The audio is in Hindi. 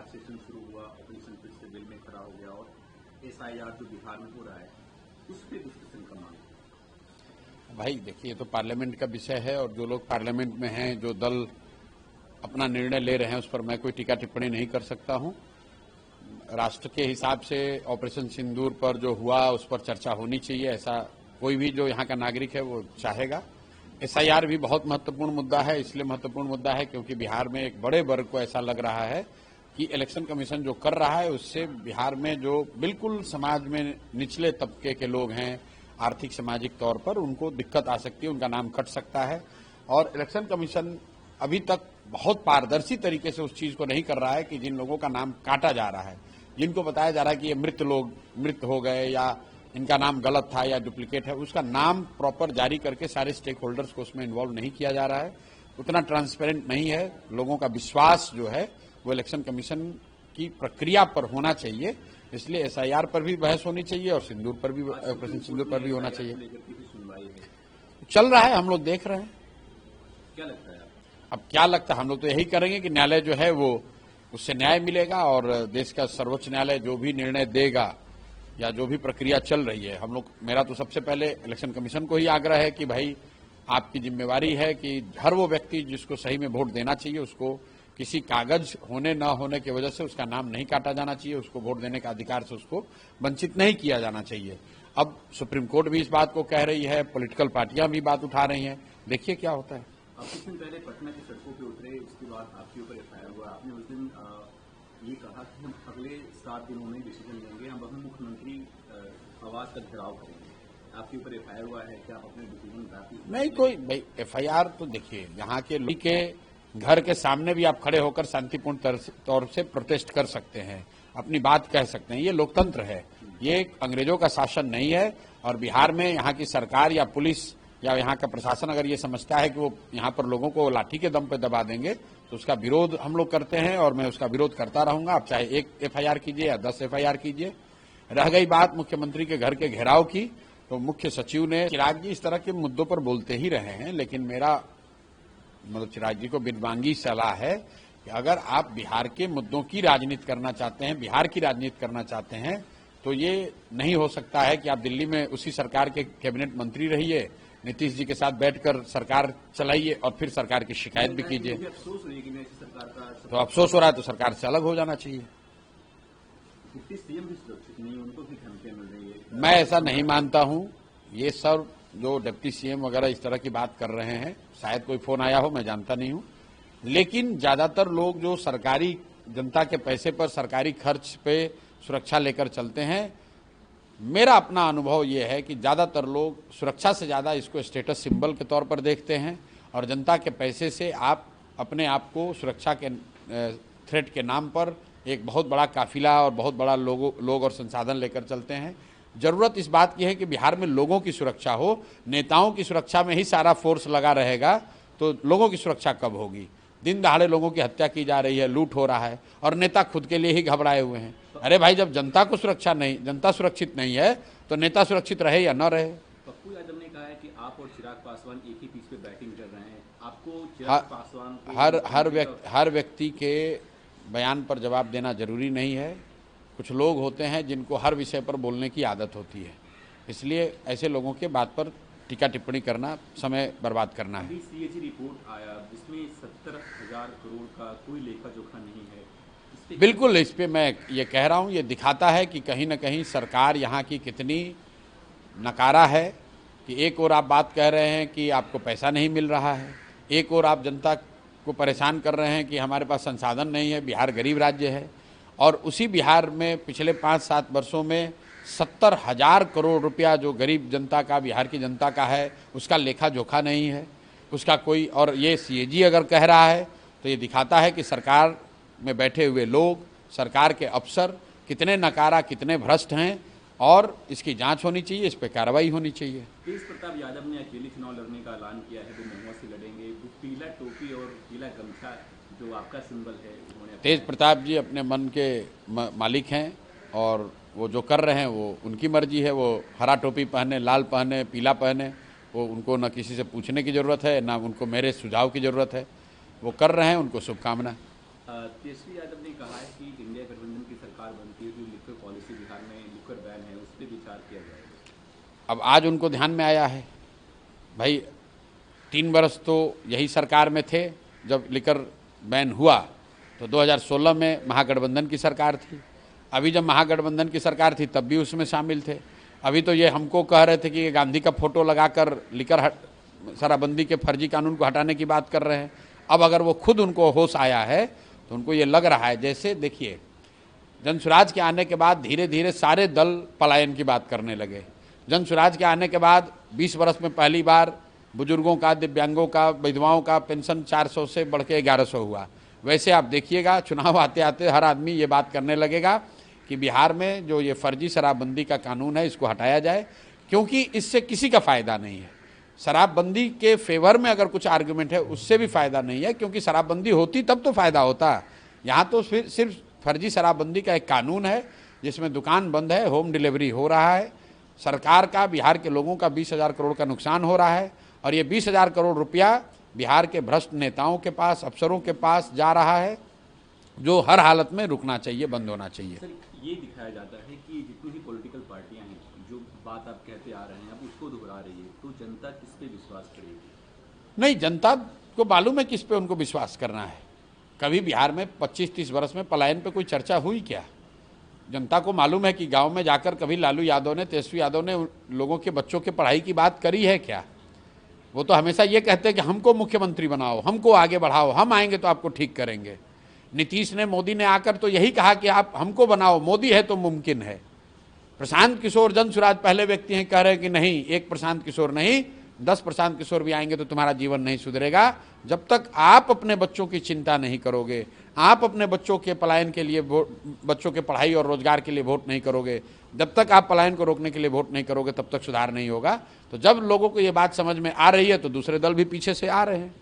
सेशन शुरू हुआ, ऑपरेशन फिर से बिल में खड़ा हो गया और एसआईआर जो बिहार में हो रहा है उस पर डिस्कशन का मांग। भाई देखिए, ये तो पार्लियामेंट का विषय है और जो लोग पार्लियामेंट में हैं, जो दल अपना निर्णय ले रहे हैं, उस पर मैं कोई टीका टिप्पणी नहीं कर सकता हूं। राष्ट्र के हिसाब से ऑपरेशन सिंदूर पर जो हुआ उस पर चर्चा होनी चाहिए, ऐसा कोई भी जो यहाँ का नागरिक है वो चाहेगा। एसआईआर भी बहुत महत्वपूर्ण मुद्दा है, इसलिए महत्वपूर्ण मुद्दा है क्योंकि बिहार में एक बड़े वर्ग को ऐसा लग रहा है कि इलेक्शन कमीशन जो कर रहा है उससे बिहार में जो बिल्कुल समाज में निचले तबके के लोग हैं, आर्थिक सामाजिक तौर पर उनको दिक्कत आ सकती है, उनका नाम कट सकता है। और इलेक्शन कमीशन अभी तक बहुत पारदर्शी तरीके से उस चीज को नहीं कर रहा है कि जिन लोगों का नाम काटा जा रहा है, जिनको बताया जा रहा है कि ये मृत हो गए या इनका नाम गलत था या डुप्लीकेट है, उसका नाम प्रॉपर जारी करके सारे स्टेक होल्डर्स को उसमें इन्वॉल्व नहीं किया जा रहा है। उतना ट्रांसपेरेंट नहीं है। लोगों का विश्वास जो है वो इलेक्शन कमीशन की प्रक्रिया पर होना चाहिए, इसलिए एसआईआर पर भी बहस होनी चाहिए और सिंदूर पर भी, ऑपरेशन सिंदूर पर भी होना चाहिए। चल रहा है, हम लोग देख रहे हैं। क्या लगता है? अब क्या लगता है, हम लोग तो यही करेंगे कि न्यायालय जो है वो उससे न्याय मिलेगा और देश का सर्वोच्च न्यायालय जो भी निर्णय देगा या जो भी प्रक्रिया चल रही है, हम लोग, मेरा तो सबसे पहले इलेक्शन कमीशन को ही आग्रह है कि भाई आपकी जिम्मेवारी है कि हर वो व्यक्ति जिसको सही में वोट देना चाहिए उसको किसी कागज होने न होने की वजह से उसका नाम नहीं काटा जाना चाहिए, उसको वोट देने का अधिकार से उसको वंचित नहीं किया जाना चाहिए। अब सुप्रीम कोर्ट भी इस बात को कह रही है, पॉलिटिकल पार्टियां भी बात उठा रही हैं, देखिए क्या होता है। आप कुछ दिन पहले पटना की सड़कों पे उतरे, उसके बाद आपके ऊपर एफआईआर हुआ। आपने उस दिन ये कहा कि हम अगले 7 दिनों में डिसीजन लेंगे, हम अपने मुख्यमंत्री आवास का घेराव करेंगे। आपके ऊपर एफआईआर हुआ है, क्या आप अपने डिसीजन नहीं, कोई भाई एफआईआर तो देखिए, यहाँ के लोग के घर के सामने भी आप खड़े होकर शांतिपूर्ण तौर से प्रोटेस्ट कर सकते हैं, अपनी बात कह सकते हैं, ये लोकतंत्र है, ये अंग्रेजों का शासन नहीं है। और बिहार में यहाँ की सरकार या पुलिस या यहाँ का प्रशासन अगर ये समझता है कि वो यहाँ पर लोगों को लाठी के दम पे दबा देंगे तो उसका विरोध हम लोग करते हैं और मैं उसका विरोध करता रहूंगा। आप चाहे 1 एफआईआर कीजिए या 10 एफआईआर कीजिए। रह गई बात मुख्यमंत्री के घर के घेराव की, तो मुख्य सचिव ने, चिराग जी इस तरह के मुद्दों पर बोलते ही रहे हैं, लेकिन मेरा मतलब चिराग जी को बिनवांगी सलाह है कि अगर आप बिहार के मुद्दों की राजनीति करना चाहते हैं, बिहार की राजनीति करना चाहते हैं, तो ये नहीं हो सकता है कि आप दिल्ली में उसी सरकार के कैबिनेट मंत्री रहिए, नीतीश जी के साथ बैठकर सरकार चलाइए और फिर सरकार की शिकायत भी कीजिए। तो अफसोस हो रहा है तो सरकार से अलग हो जाना चाहिए। सीएम भी सुरक्षित नहीं, उनको भी धमकियां मिल रही है। मैं ऐसा नहीं मानता हूं। ये सब जो डिप्टी सीएम वगैरह इस तरह की बात कर रहे हैं, शायद कोई फोन आया हो, मैं जानता नहीं हूं, लेकिन ज्यादातर लोग जो सरकारी जनता के पैसे पर सरकारी खर्च पे सुरक्षा लेकर चलते हैं, मेरा अपना अनुभव यह है कि ज्यादातर लोग सुरक्षा से ज्यादा इसको स्टेटस सिंबल के तौर पर देखते हैं और जनता के पैसे से आप अपने आप को सुरक्षा के थ्रेट के नाम पर एक बहुत बड़ा काफिला और बहुत बड़ा लोग और संसाधन लेकर चलते हैं। जरूरत इस बात की है कि बिहार में लोगों की सुरक्षा हो। नेताओं की सुरक्षा में ही सारा फोर्स लगा रहेगा तो लोगों की सुरक्षा कब होगी? दिन दहाड़े लोगों की हत्या की जा रही है, लूट हो रहा है और नेता खुद के लिए ही घबराए हुए हैं। अरे भाई, जब जनता को सुरक्षा नहीं, जनता सुरक्षित नहीं है तो नेता सुरक्षित रहे या न रहे। पप्पू यादव ने कहा है कि आप और चिराग पासवान एक ही पिच पे बैटिंग कर रहे हैं। आपको चिराग पासवान हर व्यक्ति के बयान पर जवाब देना जरूरी नहीं है। कुछ लोग होते हैं जिनको हर विषय पर बोलने की आदत होती है, इसलिए ऐसे लोगों के बात पर टीका टिप्पणी करना समय बर्बाद करना है। सीएजी रिपोर्ट आया जिसमें 70,000 करोड़ का कोई लेखा जोखा नहीं है। बिल्कुल, इस पे मैं ये कह रहा हूँ, ये दिखाता है कि कहीं न कहीं सरकार यहाँ की कितनी नकारा है कि एक ओर आप बात कह रहे हैं कि आपको पैसा नहीं मिल रहा है, एक ओर आप जनता को परेशान कर रहे हैं कि हमारे पास संसाधन नहीं है, बिहार गरीब राज्य है, और उसी बिहार में पिछले 5-7 वर्षों में 70,000 करोड़ रुपया जो गरीब जनता का, बिहार की जनता का है, उसका लेखा जोखा नहीं है, उसका कोई। और ये सीएजी अगर कह रहा है तो ये दिखाता है कि सरकार में बैठे हुए लोग, सरकार के अफसर कितने नकारा, कितने भ्रष्ट हैं और इसकी जांच होनी चाहिए, इस पर कार्रवाई होनी चाहिए। तेज प्रताप यादव ने अकेले चुनाव लड़ने का ऐलान किया है, वो महुआ से लड़ेंगे। वो पीला टोपी और पीला गमछा जो आपका सिंबल है, तेज प्रताप जी अपने मन के मालिक हैं और वो जो कर रहे हैं वो उनकी मर्जी है। वो हरा टोपी पहने, लाल पहने, पीला पहने, वो उनको न किसी से पूछने की ज़रूरत है, ना उनको मेरे सुझाव की ज़रूरत है। वो कर रहे हैं, उनको शुभकामना। तेजस्वी यादव ने कहा है कि इंडिया गठबंधन की सरकार बनती है तो लिकर पॉलिसी बिहार में लिकर बैन है उस पर विचार किया जाएगा। अब आज उनको ध्यान में आया है। भाई 3 बरस तो यही सरकार में थे, जब लिकर बैन हुआ तो 2016 में महागठबंधन की सरकार थी। अभी जब महागठबंधन की सरकार थी तब भी उसमें शामिल थे। अभी तो ये हमको कह रहे थे कि गांधी का फोटो लगाकर लिकर शराबबंदी के फर्जी कानून को हटाने की बात कर रहे हैं। अब अगर वो खुद उनको होश आया है तो उनको ये लग रहा है, जैसे देखिए जनसुराज के आने के बाद धीरे धीरे सारे दल पलायन की बात करने लगे। जनसुराज के आने के बाद 20 वर्ष में पहली बार बुजुर्गों का, दिव्यांगों का, विधवाओं का पेंशन 400 से बढ़ के 1100 हुआ। वैसे आप देखिएगा चुनाव आते आते हर आदमी ये बात करने लगेगा कि बिहार में जो ये फर्जी शराबबंदी का कानून है इसको हटाया जाए, क्योंकि इससे किसी का फ़ायदा नहीं है। शराबबंदी के फेवर में अगर कुछ आर्गुमेंट है उससे भी फ़ायदा नहीं है, क्योंकि शराबबंदी होती तब तो फ़ायदा होता। यहाँ तो फिर सिर्फ फर्जी शराबबंदी का एक कानून है जिसमें दुकान बंद है, होम डिलीवरी हो रहा है, सरकार का, बिहार के लोगों का 20,000 करोड़ का नुकसान हो रहा है, और ये 20,000 करोड़ रुपया बिहार के भ्रष्ट नेताओं के पास, अफसरों के पास जा रहा है, जो हर हालत में रुकना चाहिए, बंद होना चाहिए। सर, ये दिखाया जाता है कि जितनी भी पॉलिटिकल पार्टियां हैं जो बात आप कहते आ रहे हैं अब उसको दोहरा रही है, तो जनता किस पे विश्वास करेगी? नहीं, जनता को मालूम है किस पे उनको विश्वास करना है। कभी बिहार में 25-30 वर्ष में पलायन पे कोई चर्चा हुई क्या? जनता को मालूम है कि गांव में जाकर कभी लालू यादव ने, तेजस्वी यादव ने लोगों के बच्चों के पढ़ाई की बात करी है क्या? वो तो हमेशा ये कहते हैं कि हमको मुख्यमंत्री बनाओ, हमको आगे बढ़ाओ, हम आएंगे तो आपको ठीक करेंगे। नीतीश ने, मोदी ने आकर तो यही कहा कि आप हमको बनाओ, मोदी है तो मुमकिन है। प्रशांत किशोर, जनसुराज पहले व्यक्ति हैं कह रहे हैं कि नहीं, एक प्रशांत किशोर नहीं, 10 प्रशांत किशोर भी आएंगे तो तुम्हारा जीवन नहीं सुधरेगा। जब तक आप अपने बच्चों की चिंता नहीं करोगे, आप अपने बच्चों के पलायन के लिए, बच्चों के पढ़ाई और रोजगार के लिए वोट नहीं करोगे, जब तक आप पलायन को रोकने के लिए वोट नहीं करोगे, तब तक सुधार नहीं होगा। तो जब लोगों को ये बात समझ में आ रही है तो दूसरे दल भी पीछे से आ रहे हैं।